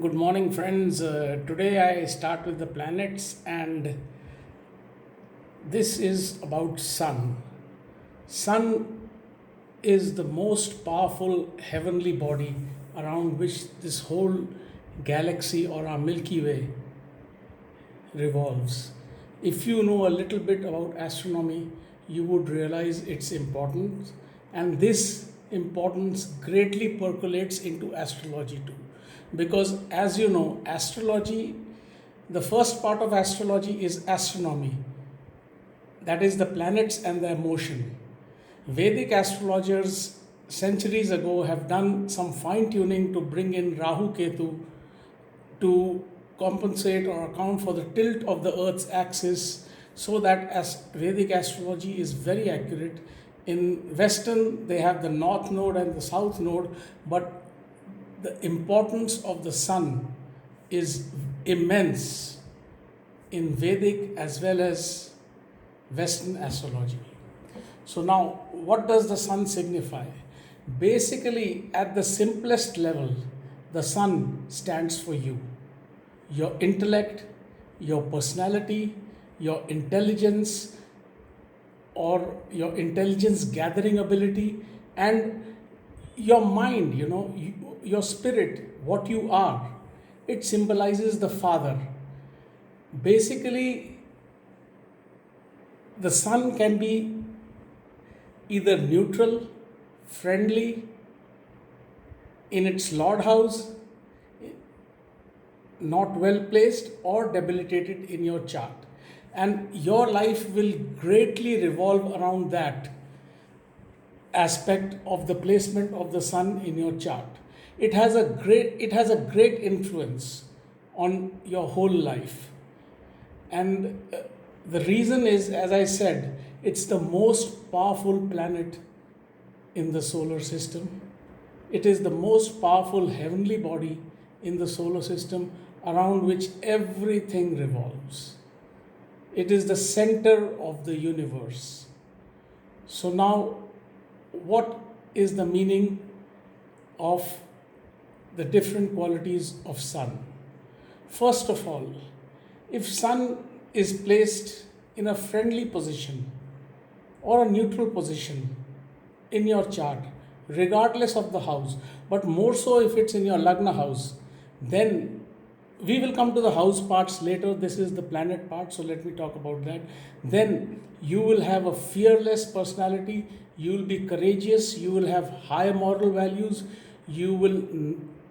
Good morning, friends. Today I start with the planets, and this is about Sun. Sun is the most powerful heavenly body around which this whole galaxy or our Milky Way revolves. If you know a little bit about astronomy, you would realize its importance, and this importance greatly percolates into astrology too. Because, as you know, astrology, the first part of astrology is astronomy, that is, the planets and their motion. Vedic astrologers centuries ago have done some fine tuning to bring in Rahu Ketu to compensate or account for the tilt of the Earth's axis, so that as Vedic astrology is very accurate. In Western, they have the North Node and the South Node, but the importance of the Sun is immense in Vedic as well as Western astrology. So, now what does the Sun signify? Basically, at the simplest level, the Sun stands for you, your intellect, your personality, your intelligence, or your intelligence gathering ability, and your mind, your spirit, what you are. It symbolizes the Father. Basically, the Sun can be either neutral, friendly, in its Lord house, not well placed, or debilitated in your chart. And your life will greatly revolve around that aspect of the placement of the Sun in your chart. It has a great influence on your whole life. And the reason is, as I said, it's the most powerful planet in the solar system. It is the most powerful heavenly body in the solar system around which everything revolves. It is the center of the universe. So, now, what is the meaning of the different qualities of Sun? First of all, if Sun is placed in a friendly position or a neutral position in your chart, regardless of the house, but more so if it's in your Lagna house, then we will come to the house parts later. This is the planet part, so let me talk about that. Then you will have a fearless personality, you will be courageous, you will have high moral values, you will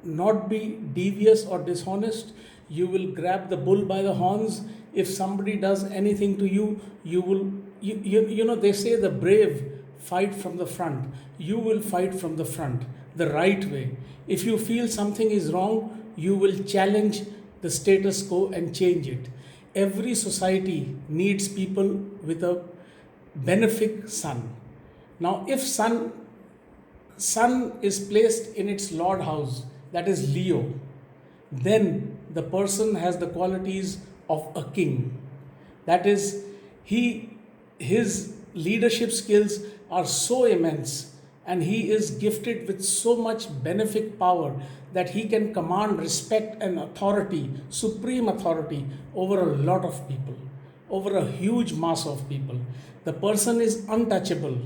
not be devious or dishonest, you will grab the bull by the horns. If somebody does anything to you, you will, they say the brave fight from the front. You will fight from the front, the right way. If you feel something is wrong, you will challenge the status quo and change it. Every society needs people with a benefic Sun. Now, if Sun is placed in its Lord house, that is Leo, then the person has the qualities of a king. That is, his leadership skills are so immense, and he is gifted with so much benefic power that he can command respect and authority, supreme authority, over a lot of people, over a huge mass of people. The person is untouchable,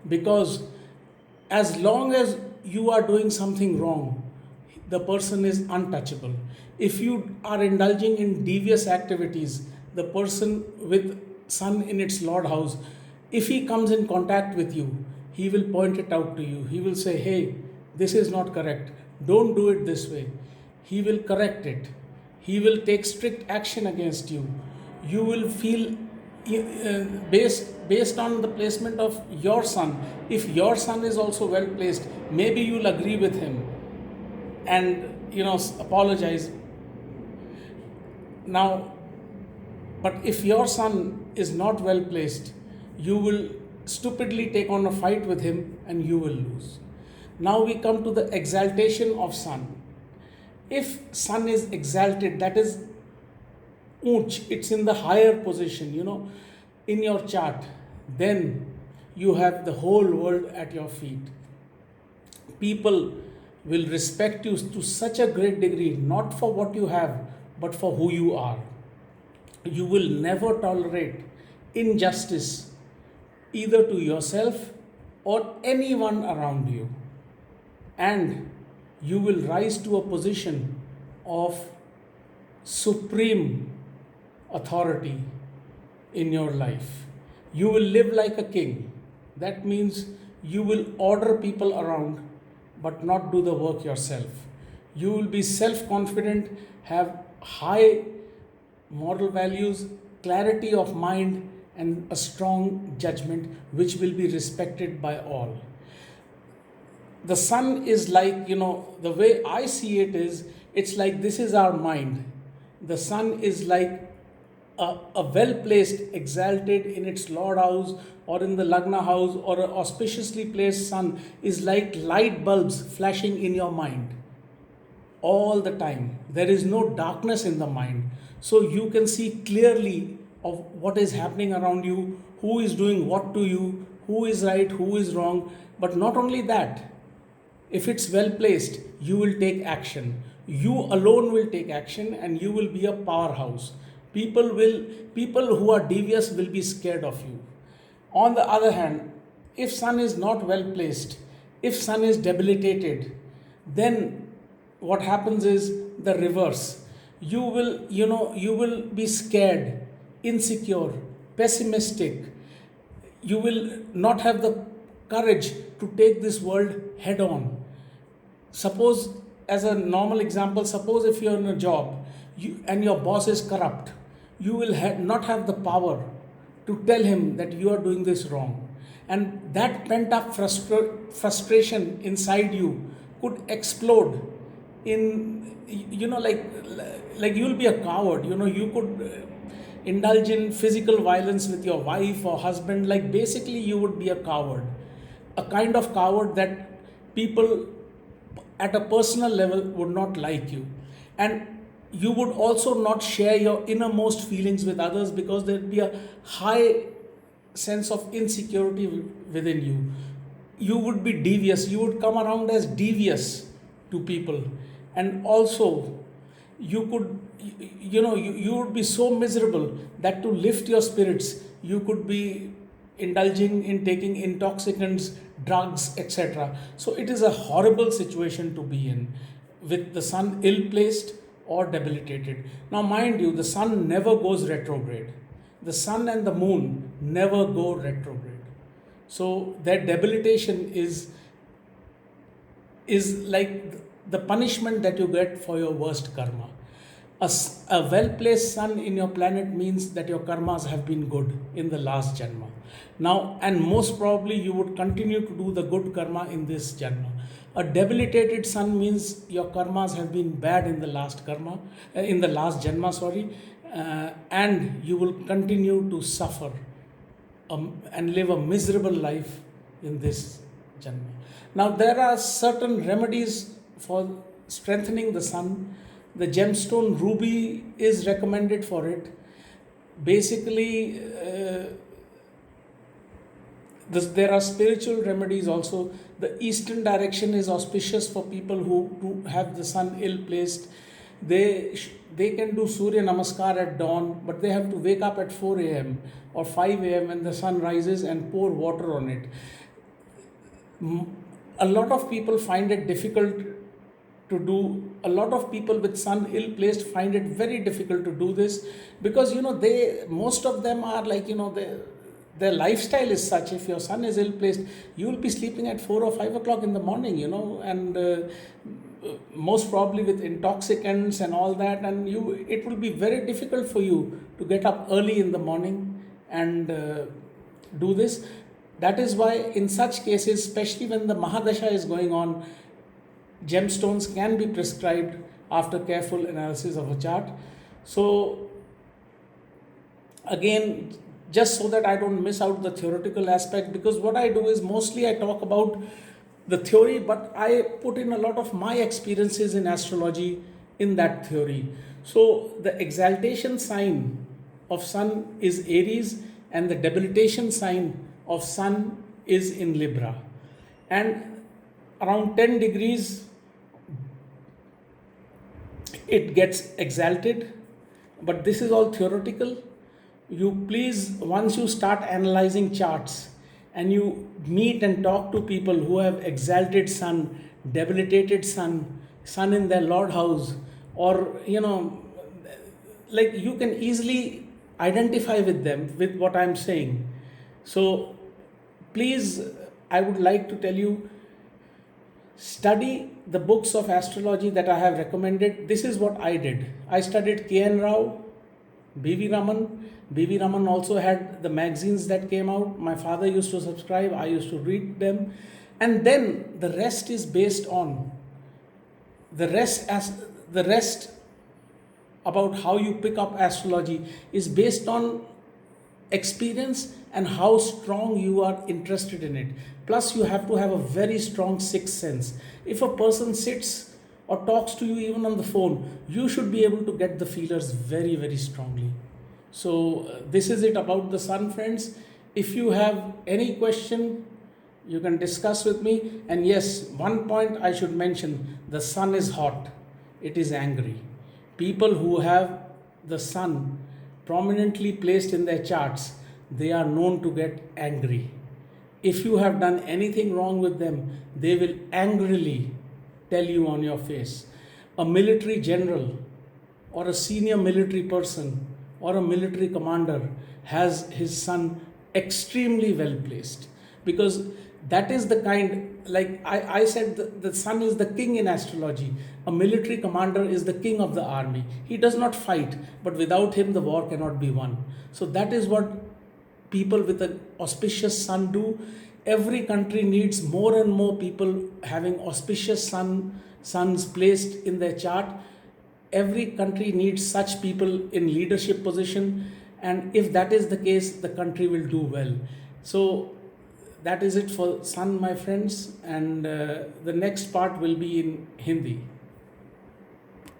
because as long as you are doing something wrong, the person is untouchable. If you are indulging in devious activities, the person with Sun in its Lord house, if he comes in contact with you, he will point it out to you. He will say, hey, this is not correct. Don't do it this way. He will correct it. He will take strict action against you. You will feel, based on the placement of your Sun. If your Sun is also well placed, maybe you'll agree with him and apologize. Now, but if your Sun is not well placed, you will stupidly take on a fight with him and you will lose. Now we come to the exaltation of Sun. If Sun is exalted, that is Unch, it's in the higher position, in your chart, then you have the whole world at your feet. People will respect you to such a great degree, not for what you have, but for who you are. You will never tolerate injustice either to yourself or anyone around you. And you will rise to a position of supreme authority in your life. You will live like a king. That means you will order people around but not do the work yourself. You will be self confident, have high moral values, clarity of mind, and a strong judgment which will be respected by all. The sun is like, the way I see it is, it's like this is our mind. The sun is like a well placed, exalted in its Lord house or in the Lagna house, or an auspiciously placed sun is like light bulbs flashing in your mind all the time. There is no darkness in the mind. So you can see clearly of what is happening around you, who is doing what to you, who is right, who is wrong. But not only that, if it's well placed, you will take action. You alone will take action and you will be a powerhouse. People who are devious will be scared of you. On the other hand, if sun is not well placed, if sun is debilitated, then what happens is the reverse. You will be scared, insecure, pessimistic. You will not have the courage to take this world head on. Suppose, as a normal example, suppose if you're in a job and your boss is corrupt, you will not have the power to tell him that you are doing this wrong. And that pent up frustration inside you could explode in, like you'll be a coward. You could indulge in physical violence with your wife or husband. Like basically, you would be a coward, a kind of coward that people at a personal level would not like you. And you would also not share your innermost feelings with others because there would be a high sense of insecurity within you. You would be devious. You would come around as devious to people. And also, you could, you would be so miserable that to lift your spirits, you could be indulging in taking intoxicants, drugs, etc. So it is a horrible situation to be in, with the sun ill placed or debilitated. Now, mind you, the sun never goes retrograde. The sun and the moon never go retrograde. So their debilitation is like the punishment that you get for your worst karma. A well-placed sun in your planet means that your karmas have been good in the last janma. Now, and most probably you would continue to do the good karma in this janma. A debilitated sun means your karmas have been bad in the last janma, and you will continue to suffer and live a miserable life in this janma. Now, there are certain remedies for strengthening the sun. The gemstone ruby is recommended for it. Basically, there are spiritual remedies also. The eastern direction is auspicious for people who have the sun ill placed. They can do Surya Namaskar at dawn, but they have to wake up at 4 a.m. or 5 a.m. when the sun rises and pour water on it. A lot of people find it difficult to do. A lot of people with sun ill placed find it very difficult to do this because most of them are like their lifestyle is such. If your sun is ill placed, you will be sleeping at 4 or 5 o'clock in the morning, and most probably with intoxicants and all that, and it will be very difficult for you to get up early in the morning and do this. That is why in such cases, especially when the Mahadasha is going on, gemstones can be prescribed after careful analysis of a chart. So again, just so that I don't miss out the theoretical aspect, because what I do is mostly I talk about the theory, but I put in a lot of my experiences in astrology in that theory. So the exaltation sign of sun is Aries and the debilitation sign of sun is in Libra. And around 10 degrees it gets exalted, but this is all theoretical. You please, once you start analyzing charts and you meet and talk to people who have exalted sun, debilitated sun, sun in their lord house, or like, you can easily identify with them with what I'm saying. So please, I would like to tell you, study the books of astrology that I have recommended. This is what I did. I studied K.N. Rao, B.V. Raman. B.V. Raman also had the magazines that came out. My father used to subscribe, I used to read them. And then the rest is based on the rest about how you pick up astrology is based on experience and how strong you are interested in it. Plus, you have to have a very strong sixth sense. If a person sits or talks to you even on the phone, you should be able to get the feelers very, very strongly. So, this is it about the sun, friends. If you have any question, you can discuss with me. And yes, one point I should mention, the sun is hot, it is angry. People who have the sun prominently placed in their charts, they are known to get angry. If you have done anything wrong with them, they will angrily tell you on your face. A military general or a senior military person or a military commander has his sun extremely well placed, because that is the kind, like I said, the sun is the king in astrology. A military commander is the king of the army. He does not fight, but without him the war cannot be won. So that is what people with an auspicious sun do. Every country needs more and more people having auspicious suns placed in their chart. Every country needs such people in leadership position, and if that is the case, the country will do well. So that is it for sun, my friends, and the next part will be in Hindi.